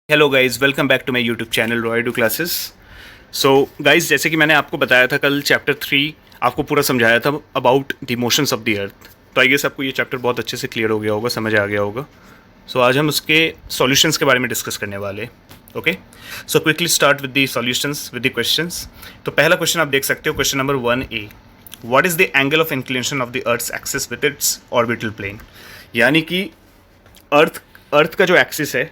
Hello guys, welcome back to my YouTube channel Roy do classes. So guys, जैसे कि मैंने आपको बताया था कल चैप्टर 3 आपको पूरा समझाया था about the motions of the अर्थ। तो आई गेस आपको ये चैप्टर बहुत अच्छे से क्लियर हो गया होगा, समझ आ गया होगा। सो आज हम उसके सॉल्यूशंस के बारे में डिस्कस करने वाले हैं। Okay, so quickly start with the solutions with the questions. तो पहला क्वेश्चन आप देख सकते हो, question number 1A, what is the angle of inclination of the earth's axis with its orbital plane. यानी कि अर्थ का जो एक्सिस है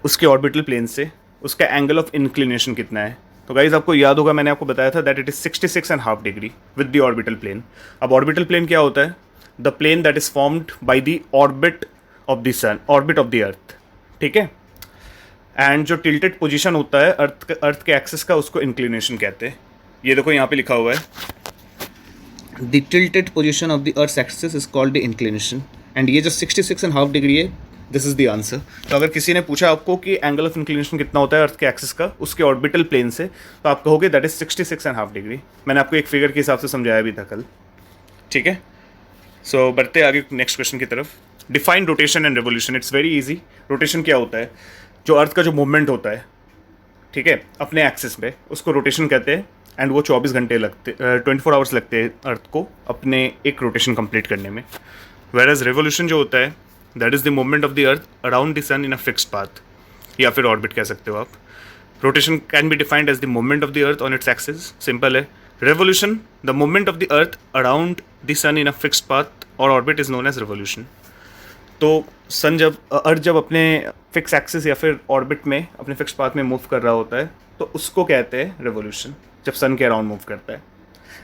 उसके ऑर्बिटल प्लेन से उसका एंगल ऑफ इंक्लिनेशन कितना है। तो गाइज आपको याद होगा, मैंने आपको बताया था that it is 66.5 degree with the orbital plane. अब ऑर्बिटल प्लेन क्या होता है? The plane that is formed by the orbit of the sun, orbit of the earth. ठीक है, एंड जो टिल्टेड पोजीशन होता है अर्थ के एक्सिस का, उसको इंक्लिनेशन कहते हैं। ये देखो यहाँ पे लिखा हुआ है, the tilted position of the earth axis is called the inclination. And ये जो 66.5 डिग्री है, दिस इज द आंसर। तो अगर किसी ने पूछा आपको कि एंगल ऑफ इंक्लिनेशन कितना होता है अर्थ के एक्सिस का उसके ऑर्बिटल प्लेन से, तो आप कहोगे दैट इज 66.5 डिग्री। मैंने आपको एक फिगर के हिसाब से समझाया भी था कल। ठीक है, सो बढ़ते आगे नेक्स्ट क्वेश्चन की तरफ। Define rotation and revolution. It's very easy. Rotation क्या होता है? जो अर्थ का जो मूवमेंट होता है, ठीक है, अपने एक्सिस पे, उसको रोटेशन कहते हैं। एंड वो 24 घंटे लगते, 24 आवर्स लगते हैं अर्थ को अपने एक रोटेशन कंप्लीट करने में। वेयर एज रेवोल्यूशन जो होता है, that is the movement of the earth around the sun in a fixed path, या फिर ऑर्बिट कह सकते हो आप। Rotation can be defined as the movement of the earth on its axis, simple है। Revolution, the movement of the earth around the sun in a fixed path और orbit is known as revolution. तो sun जब अर्थ जब अपने fix axis या फिर orbit में अपने फिक्स पाथ में मूव कर रहा होता है, तो उसको कहते हैं रेवोल्यूशन, जब सन के अराउंड मूव करता है।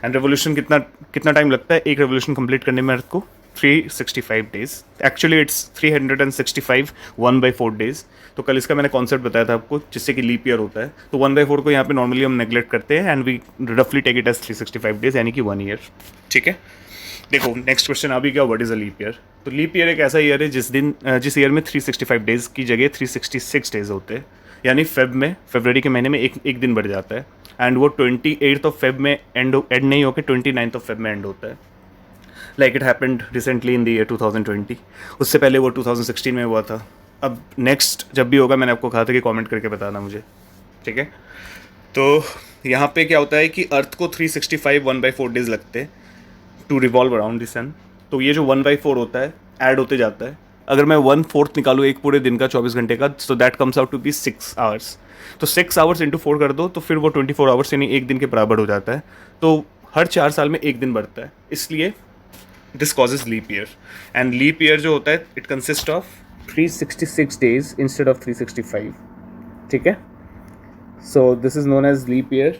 एंड रेवोल्यूशन कितना कितना टाइम लगता है एक रेवोल्यूशन कंप्लीट करने में अर्थ को? 365 डेज। Actually it's 365 1/4 days. तो कल इसका मैंने कॉन्सेप्ट बताया था आपको, जिससे कि लीप ईयर होता है। तो 1/4 को यहाँ पे नॉर्मली हम नेग्लेक्ट करते हैं एंड वी रफली टेक इट एज 365 डेज, यानी कि 1 ईयर। ठीक है, देखो नेक्स्ट क्वेश्चन आ भी गया, what is a leap year. तो लीप ईयर एक ऐसा ईयर है जिस ईयर में 365 डेज की जगह 366 डेज होते हैं। यानी फरवरी के महीने में एक दिन बढ़ जाता है। एंड वो 28 ऑफ फेब में एंड नहीं होकर 29 ऑफ फेब में एंड होता है। Like it happened recently in the year 2020। उससे पहले वो 2016 में हुआ था। अब नेक्स्ट जब भी होगा, मैंने आपको कहा था कि कमेंट करके बताना मुझे। ठीक है, तो यहाँ पे क्या होता है कि अर्थ को 365 1/4 डेज लगते हैं टू रिवॉल्व अराउंड द सन। तो ये जो 1/4 होता है ऐड होते जाता है। अगर मैं 1/4 निकालूँ एक पूरे दिन का 24 घंटे का, so that comes out to be 6 hours. तो 6 आवर्स इंटू 4 कर दो, तो फिर वो 24 आवर्स यानी एक दिन के बराबर हो जाता है। तो हर 4 साल में एक दिन बढ़ता है, इसलिए this causes leap year. And leap year जो होता है, it consist of 366 days instead of 365। ठीक है, so this is known as leap year.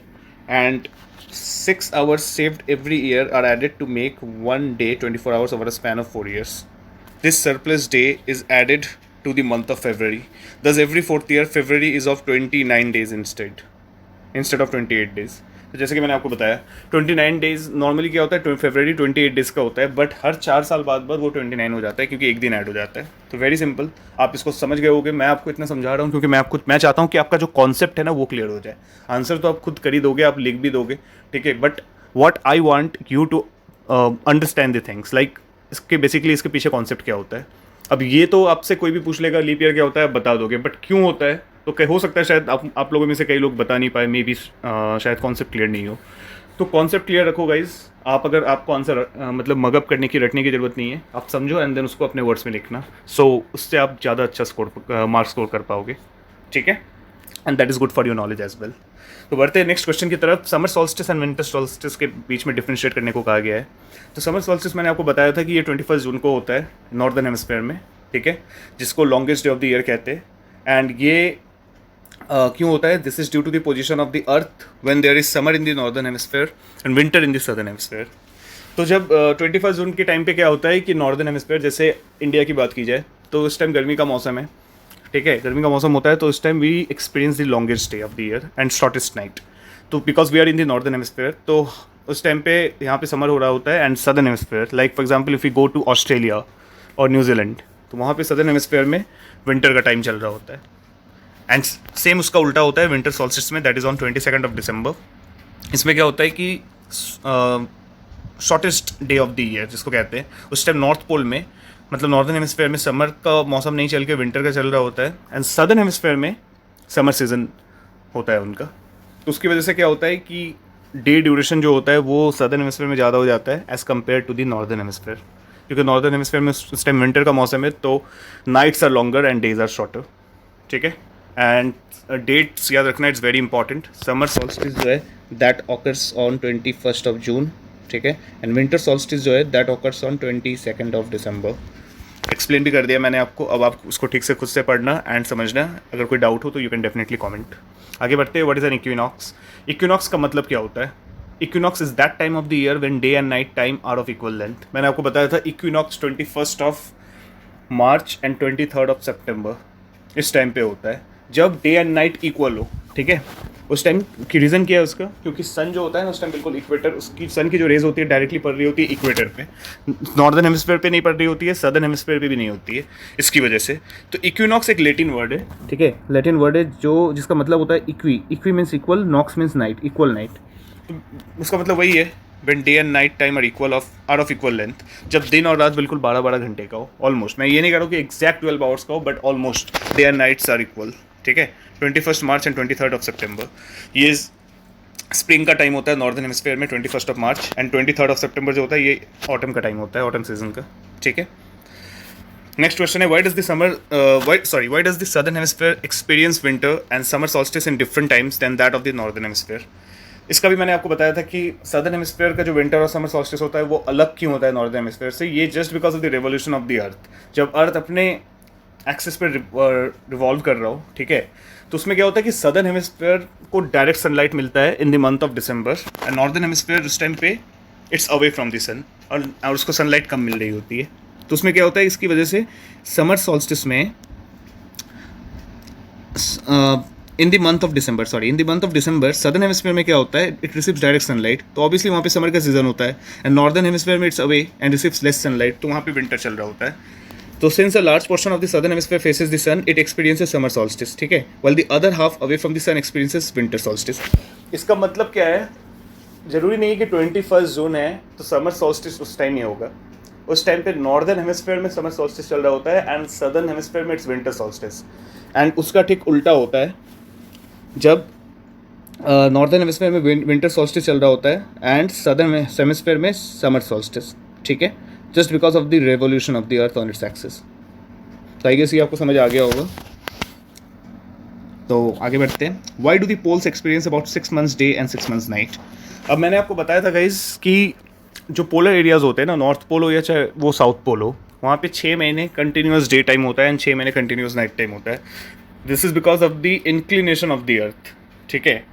And 6 hours saved every year are added to make one day 24 hours over a span of 4 years. This surplus day is added to the month of February. Thus, every fourth year, February is of 29 days instead of 28 days. तो जैसे कि मैंने आपको बताया 29 days normally क्या होता है, फरवरी 28 days का होता है, बट हर 4 साल बाद वो 29 हो जाता है, क्योंकि एक दिन ऐड हो जाता है। तो वेरी सिंपल, आप इसको समझ गए होगे। मैं आपको इतना समझा रहा हूँ क्योंकि मैं चाहता हूँ कि आपका जो कॉन्सेप्ट है ना वो क्लियर हो जाए। आंसर तो आप खुद कर ही दोगे, आप लिख भी दोगे, ठीक है, but what I want you to understand the things, like इसके बेसिकली इसके पीछे कॉन्सेप्ट क्या होता है। अब ये तो आपसे कोई भी पूछ लेगा लीप ईयर क्या होता है, आप बता दोगे, बट क्यों होता है तो हो सकता है शायद आप लोगों में से कई लोग बता नहीं पाए, मे बी शायद कॉन्सेप्ट क्लियर नहीं हो। तो कॉन्सेप्ट क्लियर रखो गाइज। आप अगर आपको आंसर मतलब मगअप करने की, रटने की ज़रूरत नहीं है, आप समझो एंड देन उसको अपने वर्ड्स में लिखना। सो उससे आप ज़्यादा अच्छा मार्क्स स्कोर कर पाओगे। ठीक है, and that is good for your knowledge as well. तो बढ़ते हैं नेक्स्ट क्वेश्चन की तरफ। Summer solstice and winter solstice के बीच में डिफ्रेंशिएट करने को कहा गया है। तो समर सॉल्स्टिस मैंने आपको बताया था कि ये 21 जून को होता है नॉर्दर्न हेमिस्फेयर में, ठीक है, जिसको longest day of the year कहते हैं। एंड ये क्यों होता है? This is due to the position of the earth when there is summer in the northern hemisphere and winter in the southern hemisphere. तो जब 21 जून के टाइम पे क्या होता है कि नॉर्दर्न हेमिस्फेयर, जैसे इंडिया की बात की जाए तो उस टाइम गर्मी का मौसम है, ठीक है, गर्मी का मौसम होता है, तो उस time we experience the longest day of the year and shortest night. तो because we are in the northern hemisphere, तो उस टाइम पे यहाँ पे समर हो रहा होता है। And southern hemisphere, like for example if you go to Australia और न्यूजीलैंड, तो वहाँ पे सदर्न हेमिस्फेयर में विंटर का टाइम चल रहा होता है। एंड सेम उसका उल्टा होता है विंटर सॉल्स्टिस में, दैट इज़ ऑन 22 दिसंबर। इसमें क्या होता है कि shortest day of the year जिसको कहते हैं, उस टाइम नॉर्थ पोल में मतलब नॉर्दर्न हेमिस्फेयर में समर का मौसम नहीं चल के विंटर का चल रहा होता है, एंड सदर्न हेमिस्फेयर में समर सीजन होता है उनका। तो उसकी वजह से क्या होता है कि डे ड्यूरेशन जो होता है वो सदर्न हेमिस्फेयर में ज़्यादा हो जाता है as compare to the northern hemisphere, क्योंकि नॉर्दर्न हेमिस्फेयर में उस टाइम विंटर का मौसम है, तो nights are longer and days are shorter. ठीक है, एंड डेट्स याद रखना, it's very important. Summer solstice जो है that occurs on 21st of June, ठीक है, एंड विंटर सॉल्स्टिस जो है that occurs on 22nd of December. Explain भी कर दिया मैंने आपको, अब आप उसको ठीक से खुद से पढ़ना एंड समझना। अगर कोई डाउट हो तो यू कैन डेफिनेटली कमेंट। आगे बढ़ते हैं, what is an equinox. Equinox का मतलब क्या होता है? Equinox is that time of the year when day and night time are of equal length. मैंने आपको बताया था equinox 21st of March and 23rd of September, इस टाइम पे होता है जब डे एंड नाइट इक्वल हो। ठीक है, उस टाइम की रीज़न क्या है उसका? क्योंकि सन जो होता है ना उस टाइम बिल्कुल इक्वेटर, उसकी सन की जो रेज होती है डायरेक्टली पड़ रही होती है इक्वेटर पे, नॉर्दर्न हेमिस्फीयर पे नहीं पड़ रही होती है, सदर्न हेमिस्फीयर पे भी नहीं होती है, इसकी वजह से। तो इक्विनॉक्स एक लैटिन वर्ड है, ठीक है, लैटिन वर्ड है जो जिसका मतलब होता है equi. Equi means equal, nox means night, equal night. तो उसका मतलब वही है when day and night time are of equal length, जब दिन और रात बिल्कुल 12-12 घंटे का हो ऑलमोस्ट। मैं ये नहीं कह रहा हूँ कि एग्जैक्ट 12 आवर्स का हो, but almost day and nights are equal. ठीक है, 21st March and 23rd of सितंबर, ये स्प्रिंग का टाइम होता है नॉर्दर्न हेमिस्फीयर में 21st of March, and 23rd of September जो होता है ये ऑटम का टाइम होता है, ऑटम सीजन का। ठीक है, नेक्स्ट क्वेश्चन है, why does the southern hemisphere experience winter and summer solstice in different times than that of the northern hemisphere. इसका भी मैंने आपको बताया था कि सदर्न हेमिस्फीयर का जो विंटर और समर सॉल्स्टिस होता है वो अलग क्यों होता है नॉर्दर्न हेमिस्फीयर से। ये just because of the revolution of the अर्थ। जब अर्थ अपने एक्सिस पर रिवॉल्व कर रहा हो, ठीक है, तो उसमें क्या होता है कि सदर्न हेमिस्फीयर को डायरेक्ट सनलाइट मिलता है इन the month of December, and northern hemisphere उस टाइम पे इट्स अवे फ्रॉम द सन, और उसको सनलाइट कम मिल रही होती है। तो उसमें क्या होता है, इसकी वजह से समर सॉल्स्टिस में in the month of December southern hemisphere में क्या होता है, इट रिसीव्स डायरेक्ट सनलाइट, तो ऑब्वियसली वहाँ पे समर का सीजन होता है, एंड नॉर्दर्न हेमिस्फीयर में it's away and receives less sunlight, तो वहाँ पे विंटर चल रहा होता है। तो since a large portion of the southern hemisphere faces the sun, it experiences summer solstice, ठीक है, while the other half away from the sun experiences winter solstice. इसका मतलब क्या है? जरूरी नहीं है कि 21st जून है तो समर सॉल्स्टिस उस टाइम ही होगा। उस टाइम पे नॉर्दर्न हेमिस्फीयर में समर सॉल्स्टिस चल रहा होता है एंड सदर्न हेमिस्फीयर में इट्स विंटर सॉल्स्टिस, एंड उसका ठीक उल्टा होता है जब नॉर्दर्न हेमिस्फीयर में विंटर सॉल्स्टिस चल रहा होता है एंड सदर्न हेमिस्फीयर में समर सॉल्स्टिस। ठीक है, just because of the revolution of the earth on its axis. तो आई गेस ये आपको समझ आ गया होगा। तो आगे बढ़ते हैं, why do the poles experience about 6 months day and 6 months night. अब मैंने आपको बताया था गाइज कि जो पोलर एरियाज होते हैं ना, नॉर्थ पोल हो या चाहे वो साउथ पोल हो, वहाँ पे 6 महीने कंटिन्यूस डे टाइम होता है एंड 6 महीने कंटिन्यूस नाइट टाइम होता है। This is because of the inclination of the earth. ठीक है,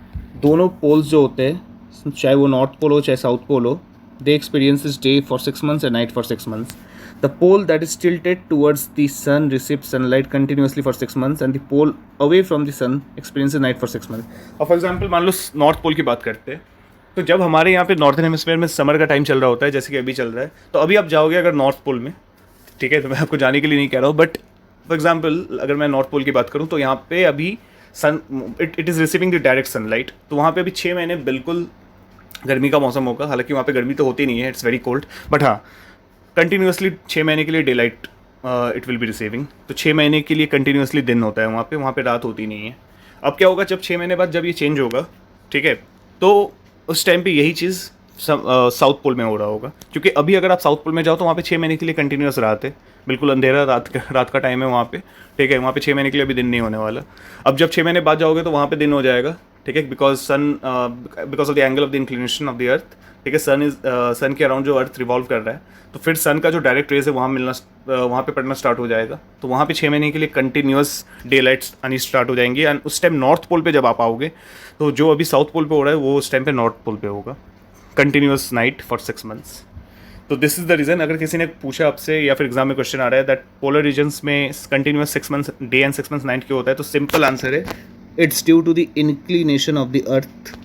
दोनों पोल्स जो होते हैं, चाहे वो नॉर्थ पोल हो चाहे साउथ पोल हो, they experiences day for 6 months and night for 6 months। The pole that is tilted towards the sun receives sunlight continuously for 6 months, and the pole away from the sun experiences night for 6 months. और for example मान लो north pole की बात करते हैं, तो जब हमारे यहाँ पे नॉर्थन हेमिस्फीयर में समर का टाइम चल रहा होता है, जैसे कि अभी चल रहा है, तो अभी आप जाओगे अगर नॉर्थ पोल में, ठीक है, तो मैं आपको जाने के लिए नहीं कह रहा हूँ, बट फॉर एग्जाम्पल अगर मैं नॉर्थ पोल की बात करूँ तो यहाँ पे अभी sun it is receiving the direct sunlight, तो वहाँ पे अभी 6 महीने बिल्कुल गर्मी का मौसम होगा। हालांकि वहाँ पे गर्मी तो होती नहीं है, इट्स वेरी कोल्ड, बट हाँ कंटिन्यूसली 6 महीने के लिए day light it will be receiving. तो 6 महीने के लिए कंटिन्यूसली दिन होता है वहाँ पे रात होती नहीं है। अब क्या होगा, जब 6 महीने बाद जब ये चेंज होगा, ठीक है, तो उस टाइम पे यही चीज़ साउथ पोल में हो रहा होगा, क्योंकि अभी अगर आप साउथ पोल में जाओ तो वहाँ पे 6 महीने के लिए कंटिन्यूस रात है, बिल्कुल अंधेरा रात का टाइम है वहाँ पे। ठीक है, वहाँ पे 6 महीने के लिए अभी दिन नहीं होने वाला। अब जब 6 महीने बाद जाओगे तो वहाँ पे दिन हो जाएगा, ठीक है, because of the angle of the inclination of the earth. ठीक है, सन के अराउंड जो अर्थ रिवॉल्व कर रहा है, तो फिर सन का जो डायरेक्ट रेज है वहाँ पे पड़ना स्टार्ट हो जाएगा, तो वहाँ पे 6 महीने के लिए कंटिन्यूस डे लाइट्स आनी स्टार्ट हो जाएंगी। एंड उस टाइम नॉर्थ पोल पे जब आप आओगे तो जो अभी साउथ पोल पे हो रहा है वो उस टाइम पे नॉर्थ पोल पे होगा, कंटिन्यूस नाइट फॉर 6 months। तो दिस इज द रीज़न। अगर किसी ने पूछा आपसे या फिर एग्जाम में क्वेश्चन आ रहा है दैट पोलर रीजन्स में continuous 6 months day and 6 months night क्यों होता है, तो सिंपल आंसर है, it's due to the inclination of the earth.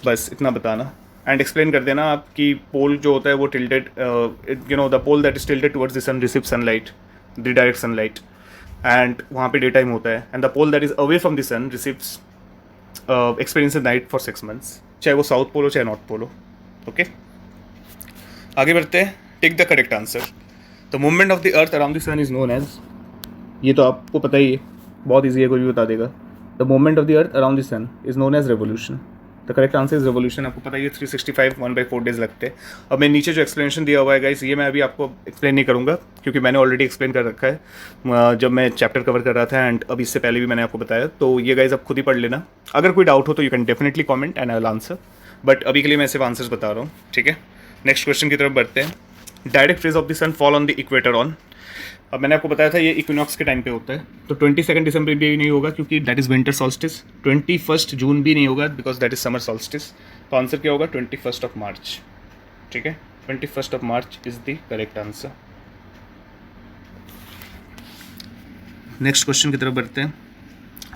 बस इतना बताना एंड एक्सप्लेन कर देना आप कि पोल जो होता है वो tilted, the pole that is tilted towards the sun receive sunlight, the direct sunlight, and वहाँ पे डे टाइम होता है, and the pole that is away from the sun receives experience night for 6 months, चाहे वो south pole हो चाहे north pole हो। Okay, आगे बढ़ते हैं, take the correct answer. The movement of the earth around the sun is known as, ये तो आपको पता ही है, बहुत ईजी है, कोई भी बता देगा। The movement of the earth around the sun is known as revolution. The correct answer is revolution. आपको पता ही है 365 1/4 डेज लगते हैं। और मैं नीचे जो एक्सप्लेनेशन दिया हुआ है गाइस, ये मैं अभी आपको एक्सप्लेन नहीं करूँगा क्योंकि मैंने ऑलरेडी एक्सप्लेन कर रखा है जब मैं चैप्टर कवर कर रहा था, एंड अब इससे पहले भी मैंने आपको बताया। तो ये गाइस आप खुद ही पढ़ लेना। अगर कोई डाउट हो तो you can definitely comment and I will answer, but अभी के लिए मैं सिर्फ आंसर्स बता रहा हूँ, ठीक है। नेक्स्ट क्वेश्चन की तरफ बढ़ते हैं। Direct rays of the sun fall on the equator on, अब मैंने आपको बताया था ये इक्विनॉक्स के टाइम पे होता है, तो 22 दिसंबर भी नहीं होगा क्योंकि that is winter solstice. 21 June भी नहीं होगा because that is summer solstice. तो आंसर क्या होगा 21 मार्च, ठीक है। 21 March is the correct answer. Next question की तरफ बढ़ते हैं।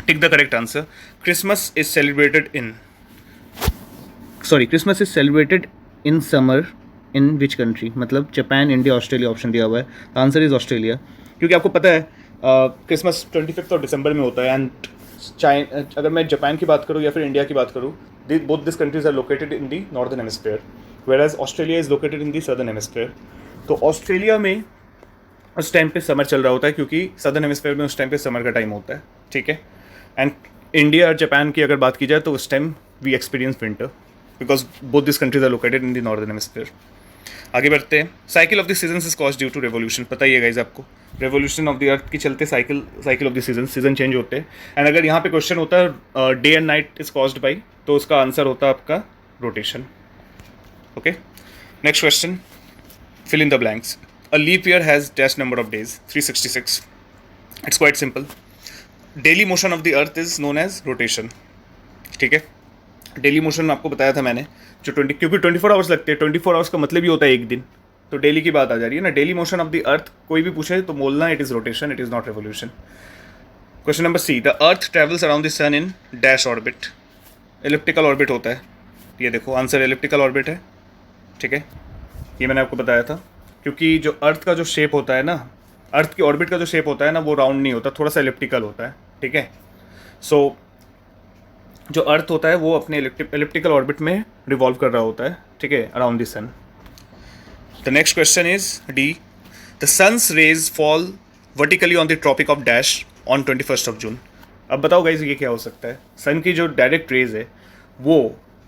Tick the correct answer. Christmas is celebrated in summer in which country, मतलब जापान, इंडिया, ऑस्ट्रेलिया ऑप्शन दिया हुआ है। द आंसर इज ऑस्ट्रेलिया, क्योंकि आपको पता है क्रिसमस 25 ऑफ दिसंबर में होता है। एंड अगर मैं जापान की बात करूँ या फिर इंडिया की बात करूँ, both this countries are located in the northern hemisphere, where as Australia is located in the southern hemisphere. तो ऑस्ट्रेलिया में उस टाइम पे समर चल रहा होता है क्योंकि सदर्न हेमिस्फीयर में उस टाइम पे समर का टाइम होता है, ठीक है। एंड इंडिया और जापान की अगर बात की जाए तो उस time we experience winter because both this countries are located in the northern hemisphere. आगे बढ़ते हैं। Cycle of the seasons is cause due to revolution, पता ही है गाइस आपको, रेवोल्यूशन ऑफ द अर्थ की चलते cycle of the season change होते हैं। एंड अगर यहाँ पे क्वेश्चन होता है day and night is caused by, तो उसका आंसर होता है आपका rotation, okay. Next question, fill in the blanks. A leap year has dash number of days, 366। It's quite simple. Daily motion of the earth is known as rotation, ठीक है। Daily motion आपको बताया था मैंने, जो क्योंकि 24 आवर्स लगते हैं, 24 आवर्स का मतलब ही होता है एक दिन, तो डेली की बात आ जा रही है ना। Daily motion of the earth कोई भी पूछे तो बोलना it is rotation, it is not revolution. Question number C, the earth travels around the sun in dash orbit, elliptical orbit होता है। ये देखो आंसर एलिप्टिकल ऑर्बिट है, ठीक है। ये मैंने आपको बताया था क्योंकि जो अर्थ का जो शेप होता है ना, अर्थ की ऑर्बिट का जो शेप होता है ना, वो राउंड नहीं होता, थोड़ा सा एलिप्टिकल होता है, ठीक है। सो जो अर्थ होता है वो अपने एलिप्टिकल ऑर्बिट में रिवॉल्व कर रहा होता है, ठीक है, around the sun. The next question is D, the sun's rays fall vertically on the tropic of dash on 21 of June. अब बताओ गाइज ये क्या हो सकता है। सन की जो डायरेक्ट रेज है वो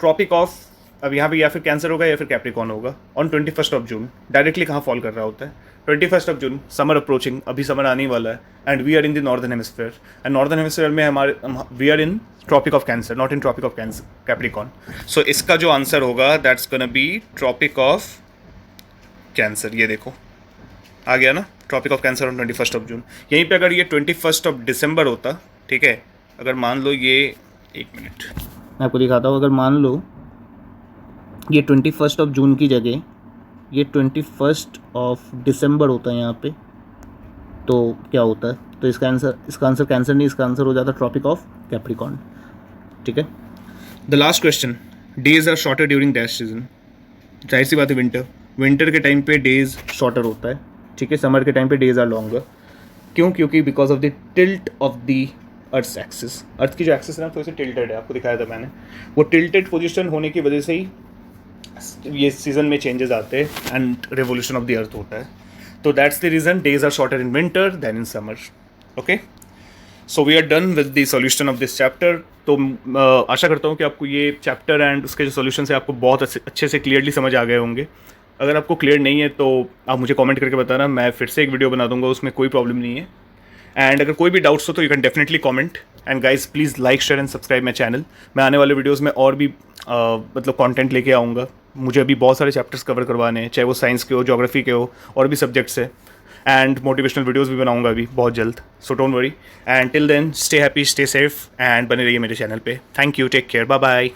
ट्रॉपिक ऑफ, अब यहाँ पे या फिर कैंसर होगा या फिर कैप्रिकॉन होगा, ऑन 21 ऑफ जून डायरेक्टली कहाँ फॉल कर रहा होता है। 21 ऑफ जून, समर अप्रोचिंग, अभी समर आने वाला है, and we are in the northern hemisphere, and northern hemisphere में we are in Tropic of Cancer, not in Tropic of Cancer Capricorn. So इसका जो आंसर होगा that's gonna be Tropic of Cancer. ये देखो आ गया ना, Tropic of Cancer on 21 of जून। यहीं पे अगर ये 21 ऑफ दिसंबर होता, ठीक है, अगर मान लो ये, एक मिनट मैं आपको दिखाता हूँ, अगर मान लो ये 21 ऑफ जून की जगह ये 21 ऑफ दिसंबर होता है यहाँ पे, तो क्या होता है, तो इसका आंसर कैंसर नहीं, इसका आंसर हो जाता ट्रॉपिक ऑफ कैप्रिकॉन, ठीक है। The last question, days are shorter during dash season, जाहिर सी बात है विंटर के टाइम पे डेज शॉर्टर होता है, ठीक है। समर के टाइम पे डेज आर लॉन्गर, क्यों, क्योंकि because of the tilt of the earth axis, earth की जो एक्सिस है ना थोड़ी सी टिल्टेड है, आपको दिखाया था मैंने, वो टिल्टेड पोजीशन होने की वजह से ही ये सीजन में चेंजेस आते हैं and revolution of the earth होता है। तो that's the reason days are shorter in winter than in summer, okay. So we are done with the solution of this chapter. तो आशा करता हूँ कि आपको ये चैप्टर एंड उसके जो सॉल्यूशन है आपको बहुत अच्छे से क्लियरली समझ आ गए होंगे। अगर आपको क्लियर नहीं है तो आप मुझे कमेंट करके बताना, मैं फिर से एक वीडियो बना दूंगा, उसमें कोई प्रॉब्लम नहीं है। एंड अगर कोई भी डाउट्स हो तो you can definitely comment, and guys please like share and subscribe my channel. मैं आने वाले वीडियोज़ में और भी मतलब कंटेंट लेके आऊँगा। मुझे अभी बहुत सारे चैप्टर्स कवर करवाने हैं, चाहे वो साइंस के हो, ज्योग्राफी के हो, और भी सब्जेक्ट्स है, एंड मोटिवेशनल वीडियोज़ भी बनाऊँगा अभी बहुत जल्द। So don't worry, and till then stay happy, stay safe, and बने रहिए मेरे चैनल पे। Thank you, take care, bye bye.